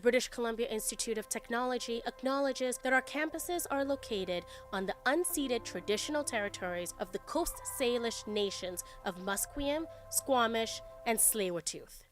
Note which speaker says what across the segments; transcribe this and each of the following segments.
Speaker 1: British Columbia Institute of Technology acknowledges that our campuses are located on the unceded traditional territories of the Coast Salish nations of Musqueam, Squamish, and Tsleil-Waututh.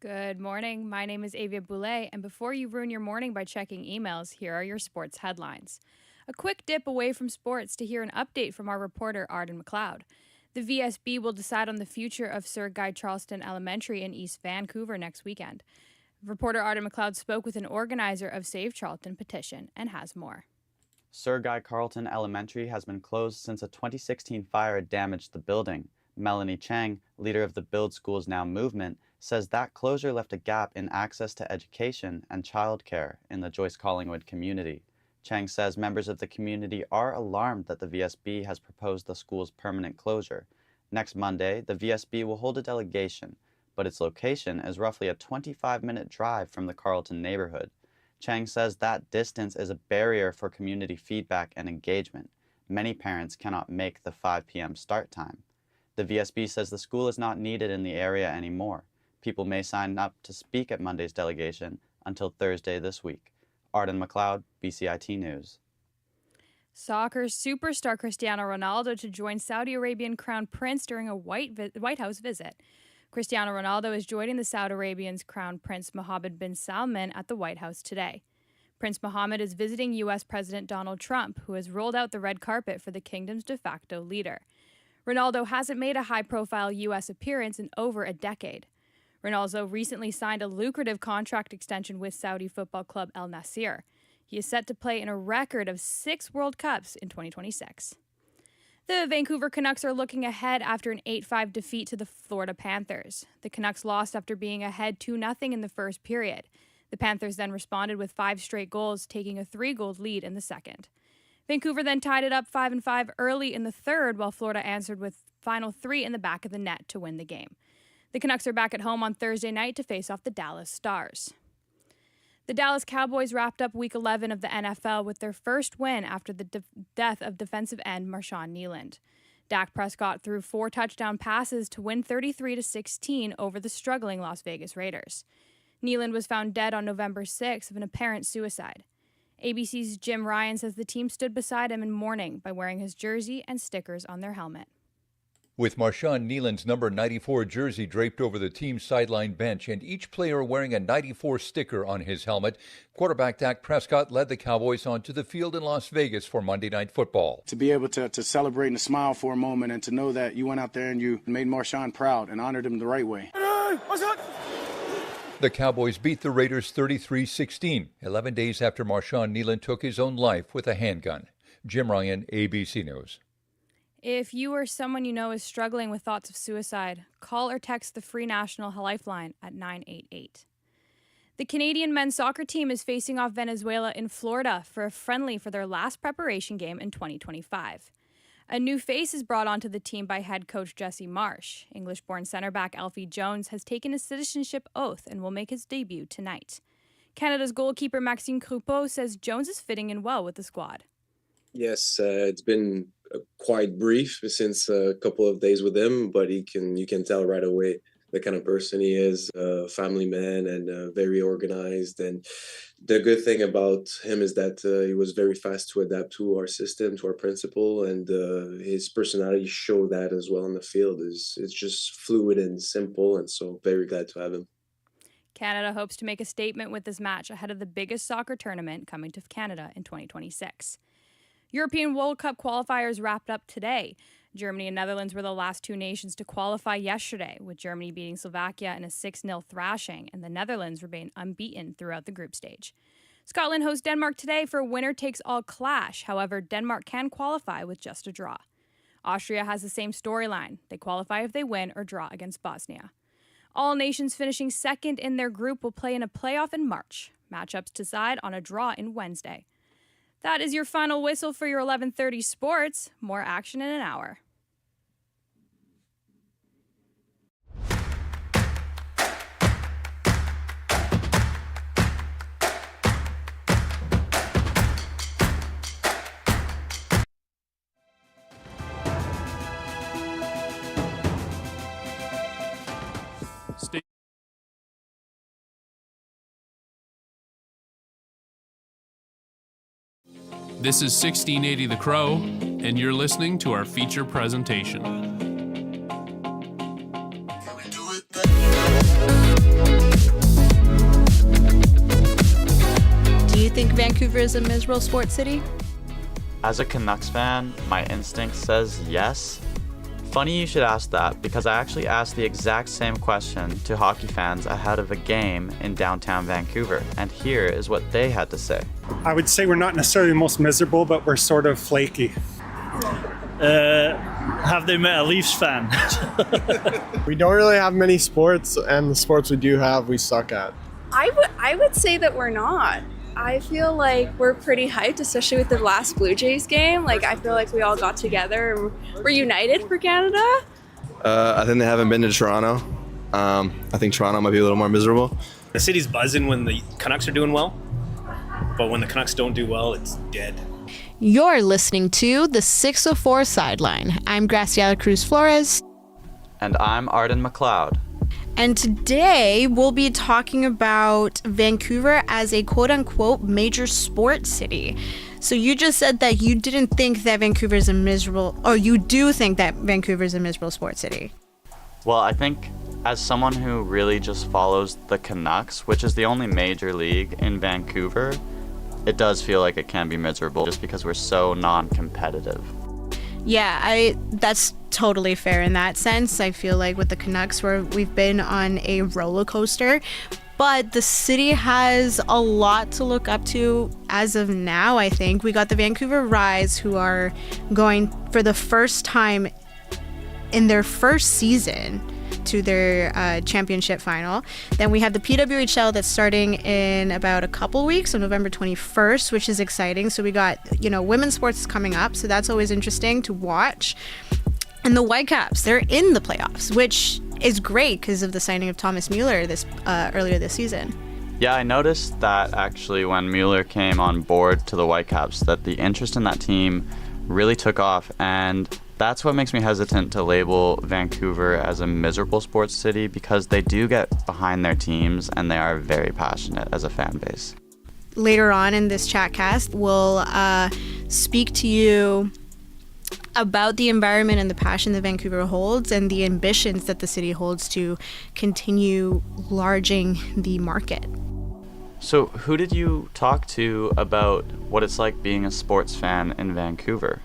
Speaker 2: Good morning. My name is Avia Boulay, and before you ruin your morning by checking emails, here are your sports headlines. A quick dip away from sports to hear an update from our reporter, Arden McLeod. The VSB will decide on the future of Sir Guy Charleston Elementary in East Vancouver next weekend. Reporter Arden McLeod spoke with an organizer of Save Charlton petition and has more.
Speaker 3: Sir Guy Carleton Elementary has been closed since a 2016 fire damaged the building. Melanie Chang, leader of the Build Schools Now movement, says that closure left a gap in access to education and childcare in the Joyce Collingwood community. Chang says members of the community are alarmed that the VSB has proposed the school's permanent closure. Next Monday, the VSB will hold a delegation, but its location is roughly a 25-minute drive from the Carleton neighborhood. Chang says that distance is a barrier for community feedback and engagement. Many parents cannot make the 5 p.m. start time. The VSB says the school is not needed in the area anymore. People may sign up to speak at Monday's delegation until Thursday this week. Arden McLeod, BCIT News.
Speaker 2: Soccer superstar Cristiano Ronaldo to join Saudi Arabian Crown Prince during a White House visit. Cristiano Ronaldo is joining the Saudi Arabian's Crown Prince Mohammed bin Salman at the White House today. Prince Mohammed is visiting U.S. President Donald Trump, who has rolled out the red carpet for the kingdom's de facto leader. Ronaldo hasn't made a high-profile U.S. appearance in over a decade. Ronaldo recently signed a lucrative contract extension with Saudi football club Al Nassr. He is set to play in a record of 6 World Cups in 2026. The Vancouver Canucks are looking ahead after an 8-5 defeat to the Florida Panthers. The Canucks lost after being ahead 2-0 in the first period. The Panthers then responded with 5 straight goals, taking a 3-goal lead in the second. Vancouver then tied it up 5-5 early in the third, while Florida answered with final 3 in the back of the net to win the game. The Canucks are back at home on Thursday night to face off the Dallas Stars. The Dallas Cowboys wrapped up Week 11 of the NFL with their first win after the death of defensive end Marshawn Kneeland. Dak Prescott threw 4 touchdown passes to win 33-16 over the struggling Las Vegas Raiders. Kneeland was found dead on November 6 of an apparent suicide. ABC's Jim Ryan says the team stood beside him in mourning by wearing his jersey and stickers on their helmet.
Speaker 4: With Marshawn Kneeland's number 94 jersey draped over the team's sideline bench and each player wearing a 94 sticker on his helmet, quarterback Dak Prescott led the Cowboys onto the field in Las Vegas for Monday Night Football.
Speaker 5: To be able to celebrate and to smile for a moment and to know that you went out there and you made Marshawn proud and honored him the right way.
Speaker 4: The Cowboys beat the Raiders 33-16, 11 days after Marshawn Kneeland took his own life with a handgun. Jim Ryan, ABC News.
Speaker 2: If you or someone you know is struggling with thoughts of suicide, call or text the Free National Lifeline at 988. The Canadian men's soccer team is facing off Venezuela in Florida for a friendly for their last preparation game in 2025. A new face is brought onto the team by head coach Jesse Marsh. English-born center back Alfie Jones has taken a citizenship oath and will make his debut tonight. Canada's goalkeeper Maxime Croupeau says Jones is fitting in well with the squad.
Speaker 6: Yes, it's been quite brief since a couple of days with him, but you can tell right away the kind of person he is, a family man and very organized. And the good thing about him is that he was very fast to adapt to our system, to our principle, and his personality showed that as well on the field. It's just fluid and simple, and so very glad to have him.
Speaker 2: Canada hopes to make a statement with this match ahead of the biggest soccer tournament coming to Canada in 2026. European World Cup qualifiers wrapped up today. Germany and Netherlands were the last 2 nations to qualify yesterday, with Germany beating Slovakia in a 6-0 thrashing, and the Netherlands remain unbeaten throughout the group stage. Scotland hosts Denmark today for a winner-takes-all clash. However, Denmark can qualify with just a draw. Austria has the same storyline. They qualify if they win or draw against Bosnia. All nations finishing second in their group will play in a playoff in March. Matchups decide on a draw in Wednesday. That is your final whistle for your 11:30 sports. More action in an hour.
Speaker 7: This is 1680 The Crow, and you're listening to our feature presentation.
Speaker 8: Do you think Vancouver is a miserable sports city?
Speaker 3: As a Canucks fan, my instinct says yes. Funny you should ask that, because I actually asked the exact same question to hockey fans ahead of a game in downtown Vancouver, and here is what they had to say.
Speaker 9: I would say we're not necessarily the most miserable, but we're sort of flaky.
Speaker 10: Have they met a Leafs fan?
Speaker 11: We don't really have many sports, and the sports we do have, we suck at.
Speaker 12: I would say that we're not. I feel like we're pretty hyped, especially with the last Blue Jays game. Like, I feel like we all got together and we're united for Canada.
Speaker 13: I think they haven't been to Toronto. I think Toronto might be a little more miserable.
Speaker 14: The city's buzzing when the Canucks are doing well, but when the Canucks don't do well, it's dead.
Speaker 15: You're listening to the 604 Sideline. I'm Graciela Cruz Flores.
Speaker 3: And I'm Arden McLeod.
Speaker 8: And today we'll be talking about Vancouver as a quote-unquote major sports city. So you just said that you didn't think that Vancouver's a miserable, or you do think that Vancouver's a miserable sports city.
Speaker 3: Well, I think as someone who really just follows the Canucks, which is the only major league in Vancouver, it does feel like it can be miserable just because we're so non-competitive.
Speaker 8: Yeah, that's totally fair in that sense. I feel like with the Canucks, we've been on a roller coaster, but the city has a lot to look up to as of now, I think. We got the Vancouver Rise, who are going for the first time in their first season to their championship final. Then we have the PWHL that's starting in about a couple weeks, on November 21st, which is exciting. So we got, women's sports is coming up, so that's always interesting to watch. And the Whitecaps, they're in the playoffs, which is great because of the signing of Thomas Mueller earlier this season.
Speaker 3: Yeah, I noticed that actually when Mueller came on board to the Whitecaps, that the interest in that team really took off, and that's what makes me hesitant to label Vancouver as a miserable sports city, because they do get behind their teams and they are very passionate as a fan base.
Speaker 8: Later on in this chatcast, we'll speak to you about the environment and the passion that Vancouver holds and the ambitions that the city holds to continue enlarging the market.
Speaker 3: So who did you talk to about what it's like being a sports fan in Vancouver?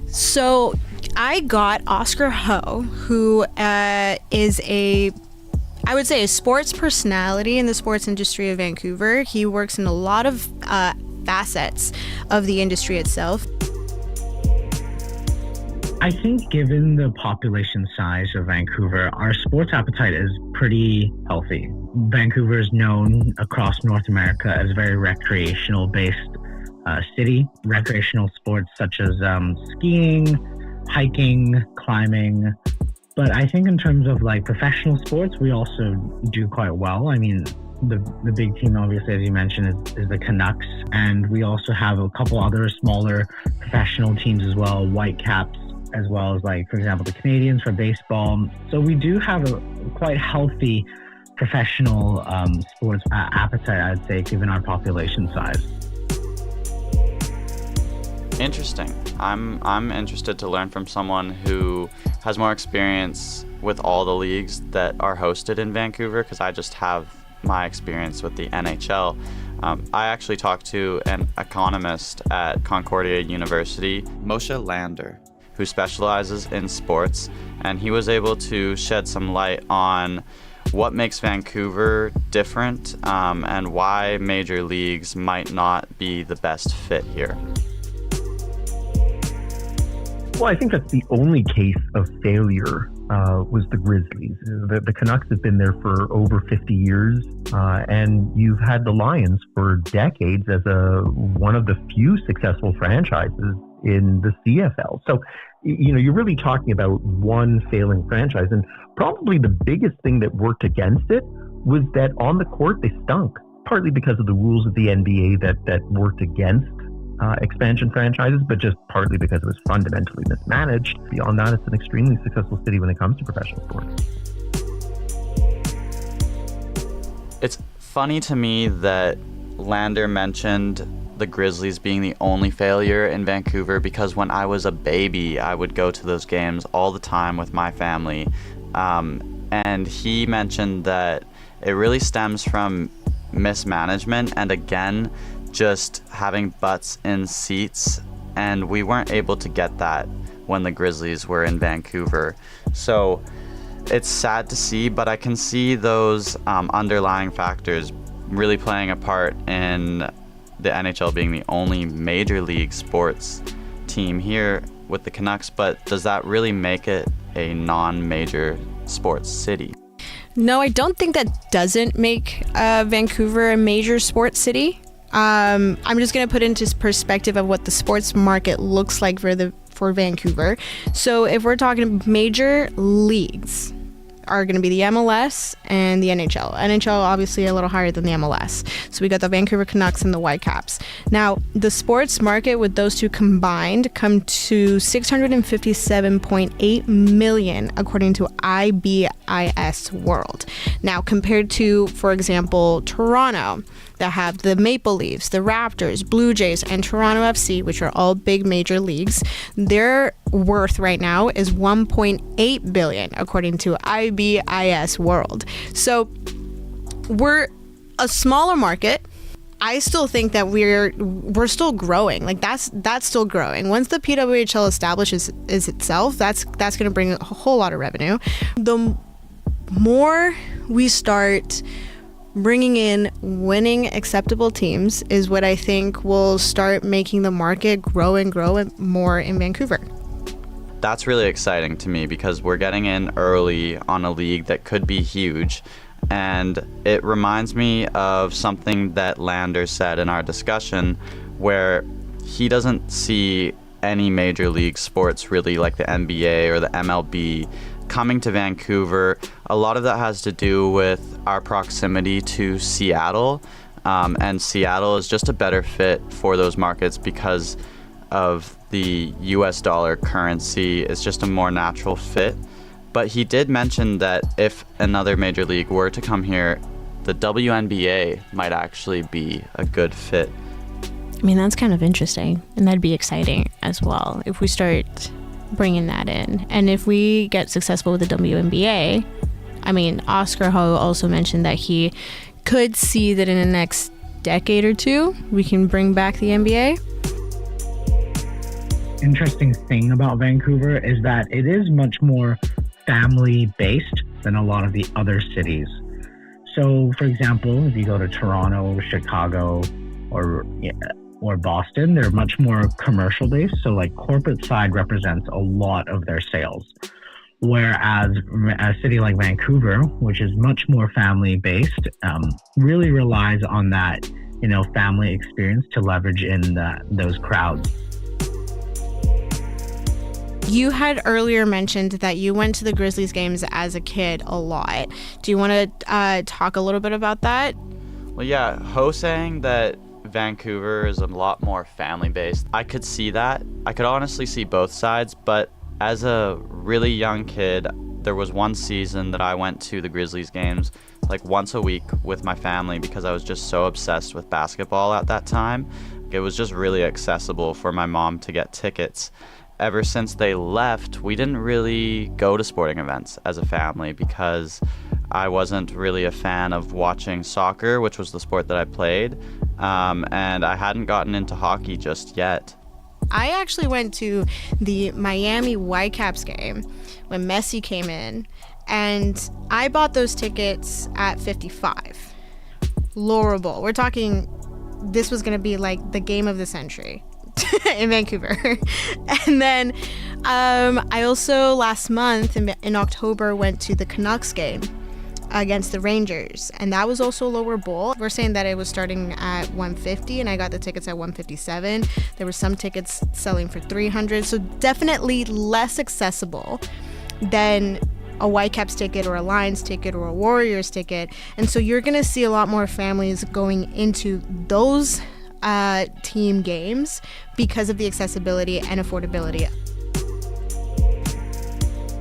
Speaker 8: So I got Oscar Ho, who is I would say a sports personality in the sports industry of Vancouver. He works in a lot of facets of the industry itself.
Speaker 16: I think given the population size of Vancouver, our sports appetite is pretty healthy. Vancouver is known across North America as a very recreational-based city. Recreational sports such as skiing, hiking, climbing. But I think in terms of like professional sports, we also do quite well. I mean, the big team, obviously, as you mentioned, is the Canucks. And we also have a couple other smaller professional teams as well, Whitecaps, as well as, like, for example, the Canadians for baseball. So we do have a quite healthy professional sports appetite, I'd say, given our population size.
Speaker 3: Interesting. I'm interested to learn from someone who has more experience with all the leagues that are hosted in Vancouver, because I just have my experience with the NHL. I actually talked to an economist at Concordia University, Moshe Lander, who specializes in sports, and he was able to shed some light on what makes Vancouver different and why major leagues might not be the best fit here.
Speaker 17: Well, I think that's the only case of failure was the Grizzlies. The Canucks have been there for over 50 years, and you've had the Lions for decades as one of the few successful franchises in the CFL. So, you're really talking about one failing franchise, and probably the biggest thing that worked against it was that on the court they stunk, partly because of the rules of the NBA that worked against expansion franchises, but just partly because it was fundamentally mismanaged. Beyond that, it's an extremely successful city when it comes to professional sports.
Speaker 3: It's funny to me that Lander mentioned the Grizzlies being the only failure in Vancouver, because when I was a baby, I would go to those games all the time with my family. And he mentioned that it really stems from mismanagement and, again, just having butts in seats. And we weren't able to get that when the Grizzlies were in Vancouver. So it's sad to see, but I can see those underlying factors really playing a part in the NHL being the only major league sports team here with the Canucks. But does that really make it a non-major sports city?
Speaker 8: No, I don't think that doesn't make Vancouver a major sports city. I'm just going to put into perspective of what the sports market looks like for Vancouver. So if we're talking major leagues, are going to be the MLS and the NHL. NHL obviously a little higher than the MLS. So we got the Vancouver Canucks and the Whitecaps. Now, the sports market with those two combined come to $657.8 million according to IBIS World. Now, compared to, for example, Toronto, that have the Maple Leafs, the Raptors, Blue Jays, and Toronto FC, which are all big major leagues, their worth right now is $1.8 billion, according to IBIS World. So we're a smaller market. I still think that we're still growing. Like that's still growing. Once the PWHL establishes itself, that's going to bring a whole lot of revenue. The more we start bringing in winning acceptable teams is what I think will start making the market grow and grow more in Vancouver.
Speaker 3: That's really exciting to me because we're getting in early on a league that could be huge. And it reminds me of something that Lander said in our discussion, where he doesn't see any major league sports really like the NBA or the MLB coming to Vancouver. A lot of that has to do with our proximity to Seattle, and Seattle is just a better fit for those markets because of the US dollar currency. It's just a more natural fit. But he did mention that if another major league were to come here, the WNBA might actually be a good fit.
Speaker 8: I mean, that's kind of interesting, and that'd be exciting as well if we start bringing that in. And if we get successful with the WNBA, I mean, Oscar Ho also mentioned that he could see that in the next decade or two, we can bring back the NBA.
Speaker 16: Interesting thing about Vancouver is that it is much more family-based than a lot of the other cities. So, for example, if you go to Toronto, Chicago, or Boston, they're much more commercial-based. So, like, corporate side represents a lot of their sales. Whereas a city like Vancouver, which is much more family-based, really relies on that, family experience to leverage in those crowds.
Speaker 8: You had earlier mentioned that you went to the Grizzlies games as a kid a lot. Do you want to talk a little bit about that?
Speaker 3: Well, yeah, Ho saying that Vancouver is a lot more family-based. I could see that. I could honestly see both sides, but as a really young kid, there was one season that I went to the Grizzlies games like once a week with my family because I was just so obsessed with basketball at that time. It was just really accessible for my mom to get tickets. Ever since they left, we didn't really go to sporting events as a family because I wasn't really a fan of watching soccer, which was the sport that I played, and I hadn't gotten into hockey just yet.
Speaker 8: I actually went to the Miami Whitecaps game when Messi came in, and I bought those tickets at 55. Lower bowl. We're talking, this was going to be like the game of the century in Vancouver. And then I also last month in October went to the Canucks game against the Rangers, and that was also lower bowl. We're saying that it was starting at $150 and I got the tickets at $157. There were some tickets selling for $300, so definitely less accessible than a Whitecaps ticket or a Lions ticket or a Warriors ticket. And so you're gonna see a lot more families going into those team games because of the accessibility and affordability.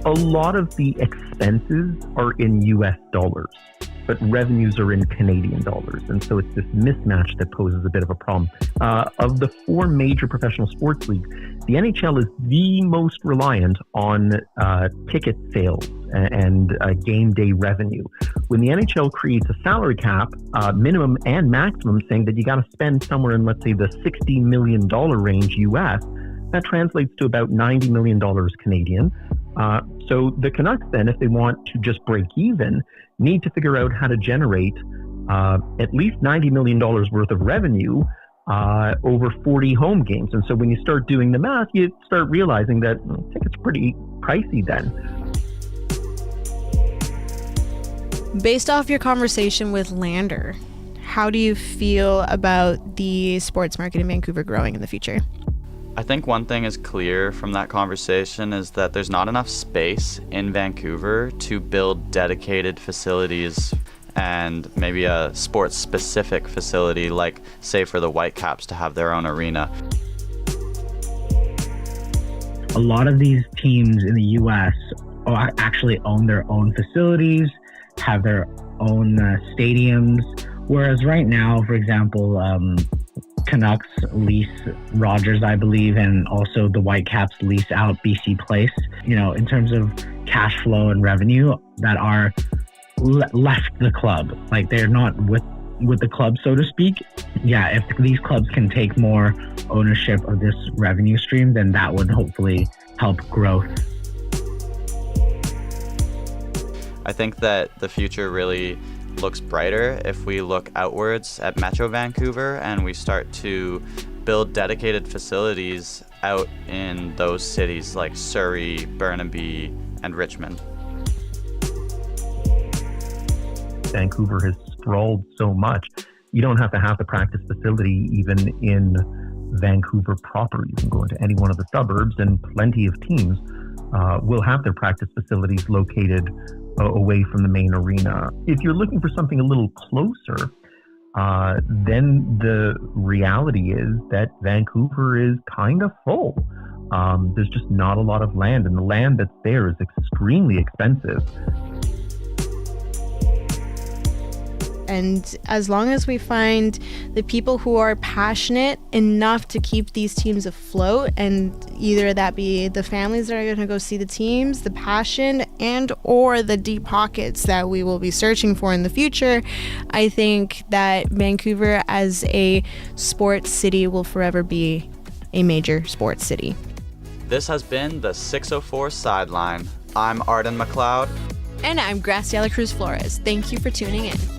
Speaker 17: A lot of the expenses are in US dollars. but revenues are in Canadian dollars. And so it's this mismatch that poses a bit of a problem. Of the 4 major professional sports leagues, the NHL is the most reliant on ticket sales and game day revenue. When the NHL creates a salary cap, minimum and maximum, saying that you got to spend somewhere in, let's say, the $60 million range US, that translates to about $90 million Canadian. So the Canucks then, if they want to just break even, need to figure out how to generate at least $90 million worth of revenue over 40 home games. And so when you start doing the math, you start realizing that tickets are pretty pricey then.
Speaker 8: Based off your conversation with Lander, how do you feel about the sports market in Vancouver growing in the future?
Speaker 3: I think one thing is clear from that conversation is that there's not enough space in Vancouver to build dedicated facilities and maybe a sports-specific facility like, say, for the Whitecaps to have their own arena.
Speaker 16: A lot of these teams in the U.S. actually own their own facilities, have their own stadiums, whereas right now, for example, Canucks lease Rogers, I believe, and also the Whitecaps lease out BC Place. You know, in terms of cash flow and revenue that are left the club, like they're not with the club, so to speak. Yeah, if these clubs can take more ownership of this revenue stream, then that would hopefully help growth.
Speaker 3: I think that the future really looks brighter if we look outwards at Metro Vancouver and we start to build dedicated facilities out in those cities like Surrey, Burnaby, and Richmond.
Speaker 17: Vancouver has sprawled so much. You don't have to have the practice facility even in Vancouver proper. You can go into any one of the suburbs and plenty of teams will have their practice facilities located away from the main arena. If you're looking for something a little closer, then the reality is that Vancouver is kind of full. There's just not a lot of land, and the land that's there is extremely expensive.
Speaker 8: And as long as we find the people who are passionate enough to keep these teams afloat, and either that be the families that are going to go see the teams, the passion, and or the deep pockets that we will be searching for in the future, I think that Vancouver as a sports city will forever be a major sports city.
Speaker 3: This has been the 604 Sideline. I'm Arden McLeod.
Speaker 8: And I'm Graciela Cruz Flores. Thank you for tuning in.